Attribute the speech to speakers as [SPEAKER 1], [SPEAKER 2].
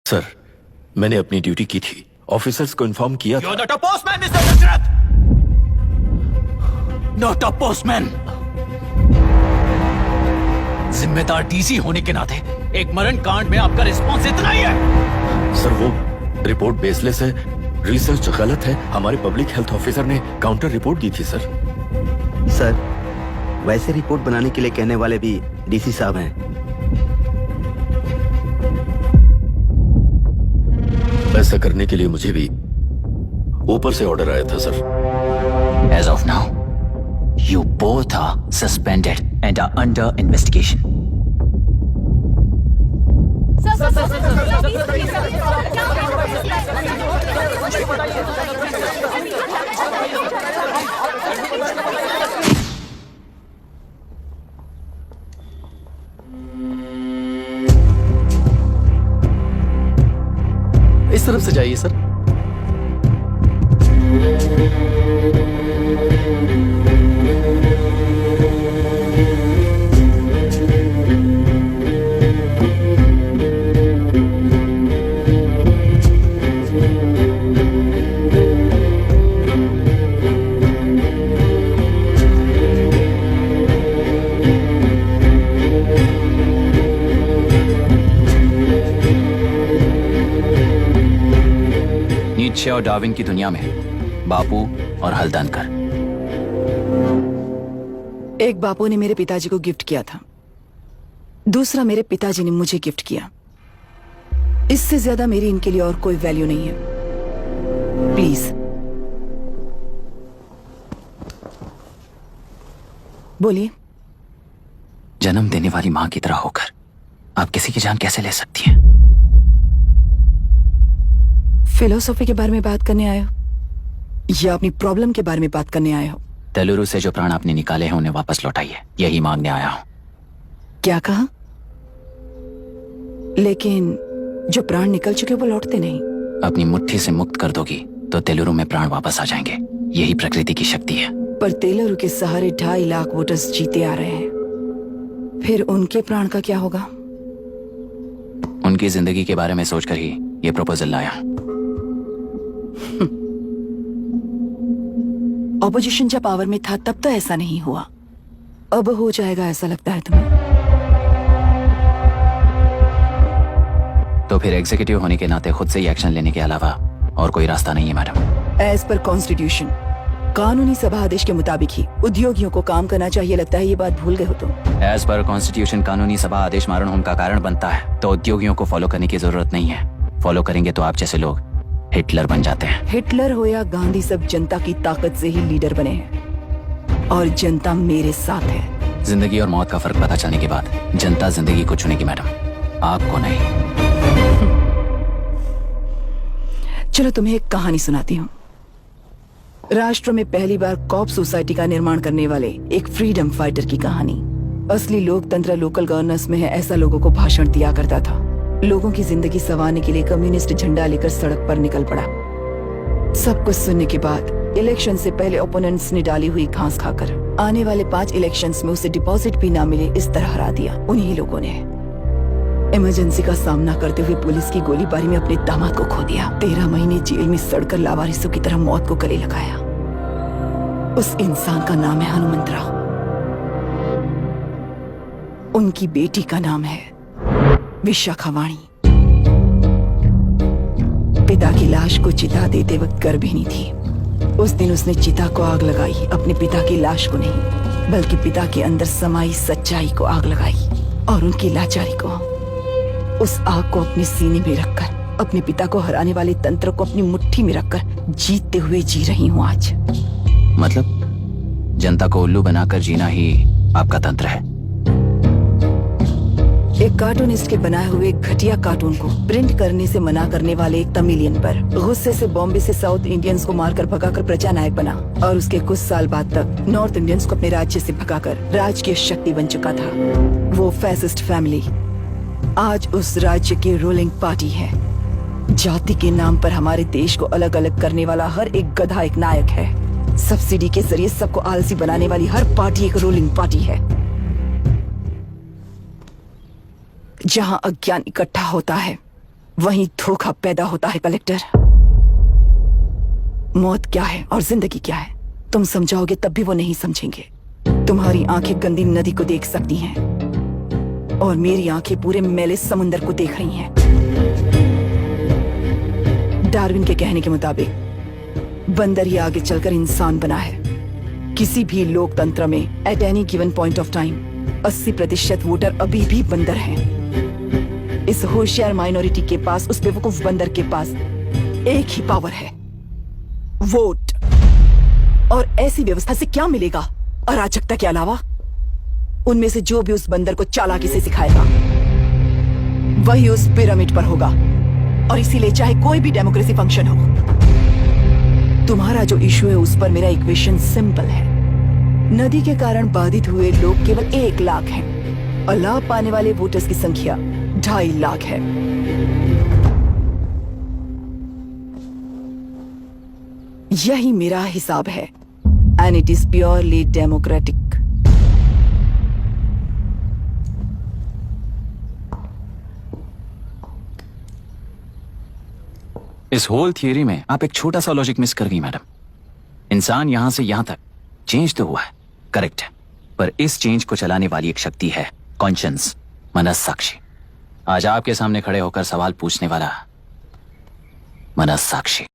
[SPEAKER 1] Sir, मैंने अपनी duty की थी। ऑफिसर्स को इन्फॉर्म किया था।
[SPEAKER 2] You're not a postman, Mr. Dashrath! Not a postman! जिम्मेदार डीसी होने के नाते एक मरण कांड में आपका रिस्पॉन्स इतना ही है।
[SPEAKER 1] सर, वो रिपोर्ट बेसलेस है, रिसर्च गलत है। हमारे पब्लिक हेल्थ ऑफिसर ने काउंटर रिपोर्ट दी थी सर।
[SPEAKER 3] सर, वैसे रिपोर्ट बनाने के लिए कहने वाले भी डीसी साहब हैं।
[SPEAKER 1] ऐसा करने के लिए मुझे भी ऊपर से ऑर्डर आया था sir.
[SPEAKER 2] As of now, you both are suspended and are under investigation.
[SPEAKER 4] इस तरफ से जाइए सर।
[SPEAKER 2] नीत्शे और डार्विन की दुनिया में बापू और हल्दनकर।
[SPEAKER 5] एक बापू ने मेरे पिताजी को गिफ्ट किया था, दूसरा मेरे पिताजी ने मुझे गिफ्ट किया। इससे ज्यादा मेरी इनके लिए और कोई वैल्यू नहीं है। प्लीज बोलिए।
[SPEAKER 2] जन्म देने वाली मां की तरह होकर आप किसी की जान कैसे ले सकती हैं?
[SPEAKER 5] फिलोसॉफी के बारे में बात करने आए हो या अपनी प्रॉब्लम के बारे में बात करने आए हो?
[SPEAKER 2] तेलुरु से जो प्राण आपने निकाले हैं उन्हें वापस लौटाइए, यही मांगने आया हूं।
[SPEAKER 5] क्या कहा? लेकिन जो प्राण निकल चुके वो लौटते नहीं।
[SPEAKER 2] अपनी मुट्ठी से मुक्त कर दोगी तो तेलुरु में प्राण वापस आ जाएंगे। यही प्रकृति की शक्ति है।
[SPEAKER 5] पर तेलुरु के सहारे 2.5 लाख वोटर्स जीते आ रहे हैं, फिर उनके प्राण का क्या होगा?
[SPEAKER 2] उनकी जिंदगी के बारे में सोचकर ही ये प्रपोजल लाया।
[SPEAKER 5] ऑपोजिशन जब पावर में था तब तो ऐसा नहीं हुआ, अब हो जाएगा ऐसा लगता है तुम्हें?
[SPEAKER 2] तो फिर एग्जीक्यूटिव होने के नाते खुद से ही एक्शन लेने के अलावा और कोई रास्ता नहीं है मैडम।
[SPEAKER 5] एज पर कॉन्स्टिट्यूशन, कानूनी सभा आदेश के मुताबिक ही उद्योगियों को काम करना चाहिए। लगता है ये बात भूल गए हो तुम।
[SPEAKER 2] एज पर कॉन्स्टिट्यूशन कानूनी सभा आदेश मारण होम का कारण बनता है, तो उद्योगियों को फॉलो करने की जरूरत नहीं है। फॉलो करेंगे तो आप जैसे लोग हिटलर बन जाते हैं।
[SPEAKER 5] हिटलर हो या गांधी, सब जनता की ताकत से ही लीडर बने हैं और जनता मेरे साथ है।
[SPEAKER 2] जिंदगी और मौत का फर्क पता चलने के बाद जनता जिंदगी को चुनेगी मैडम, आपको नहीं।
[SPEAKER 5] चलो तुम्हें एक कहानी सुनाती हूँ। राष्ट्र में पहली बार कॉप सोसाइटी का निर्माण करने वाले एक फ्रीडम फाइटर की कहानी। असली लोकतंत्र लोकल गवर्नेंस में है, ऐसा लोगों को भाषण दिया करता था। लोगों की जिंदगी संवारने के लिए कम्युनिस्ट झंडा लेकर सड़क पर निकल पड़ा। सब कुछ सुनने के बाद इलेक्शन से पहले ओपोनेंट्स ने डाली हुई घास खाकर आने वाले 5 इलेक्शंस में उसे डिपॉजिट भी ना मिले इस तरह हरा दिया। उन्हीं लोगों ने इमरजेंसी का सामना करते हुए पुलिस की गोलीबारी में अपने दामाद को खो दिया। 13 महीने जेल में सड़कर लावारिसों की तरह मौत को गले लगाया। उस इंसान का नाम है हनुमंतराव। उनकी बेटी का नाम है विशाखावाणी। पिता की लाश को चिता देते वक्त गर्भिणी थी। उस दिन उसने चिता को आग लगाई, अपने पिता की लाश को नहीं बल्कि पिता के अंदर समाई सच्चाई को आग लगाई और उनकी लाचारी को। उस आग को अपने सीने में रखकर अपने पिता को हराने वाले तंत्र को अपनी मुट्ठी में रखकर जीतते हुए जी रही हूँ आज।
[SPEAKER 2] मतलब जनता को उल्लू बनाकर जीना ही आपका तंत्र है?
[SPEAKER 5] एक कार्टूनिस्ट के बनाए हुए एक घटिया कार्टून को प्रिंट करने से मना करने वाले एक तमिलियन पर गुस्से से बॉम्बे से साउथ इंडियंस को मारकर भगाकर प्रजा नायक बना और उसके कुछ साल बाद तक नॉर्थ इंडियंस को अपने राज्य से भगाकर राजकीय शक्ति बन चुका था। वो फैसिस्ट फैमिली आज उस राज्य की रूलिंग पार्टी है। जाति के नाम पर हमारे देश को अलग अलग करने वाला हर एक गधा एक नायक है। सब्सिडी के जरिए सबको आलसी बनाने वाली हर पार्टी एक रूलिंग पार्टी है। जहां अज्ञान इकट्ठा होता है वहीं धोखा पैदा होता है कलेक्टर। मौत क्या है और जिंदगी क्या है तुम समझाओगे तब भी वो नहीं समझेंगे। तुम्हारी आंखें गंदी नदी को देख सकती हैं और मेरी आंखें पूरे मैले समुंदर को देख रही हैं। डार्विन के कहने के मुताबिक बंदर ही आगे चलकर इंसान बना है। किसी भी लोकतंत्र में at any given point of time 80% voter अभी भी बंदर हैं। इस होशियार माइनॉरिटी के पास, उस बेवकूफ बंदर के पास एक ही पावर है, वोट। और ऐसी व्यवस्था से क्या मिलेगा अराजकता के अलावा? उनमें से जो भी उस बंदर को चालाकी से सिखाएगा वही उस पिरामिड पर होगा। और इसीलिए चाहे कोई भी डेमोक्रेसी फंक्शन हो, तुम्हारा जो इशू है उस पर मेरा इक्वेशन सिंपल है। नदी के कारण बाधित हुए लोग केवल 1 लाख हैं और लाभ पाने वाले वोटर्स की संख्या 2.5 लाख है। यही मेरा हिसाब है and it is purely democratic.
[SPEAKER 2] इस होल थियरी में आप एक छोटा सा लॉजिक मिस कर गई मैडम। इंसान यहां से यहां तक चेंज तो हुआ है, करेक्ट है, पर इस चेंज को चलाने वाली एक शक्ति है कॉन्शियंस, मनस्साक्षी। आज आपके सामने खड़े होकर सवाल पूछने वाला मनस्साक्षी।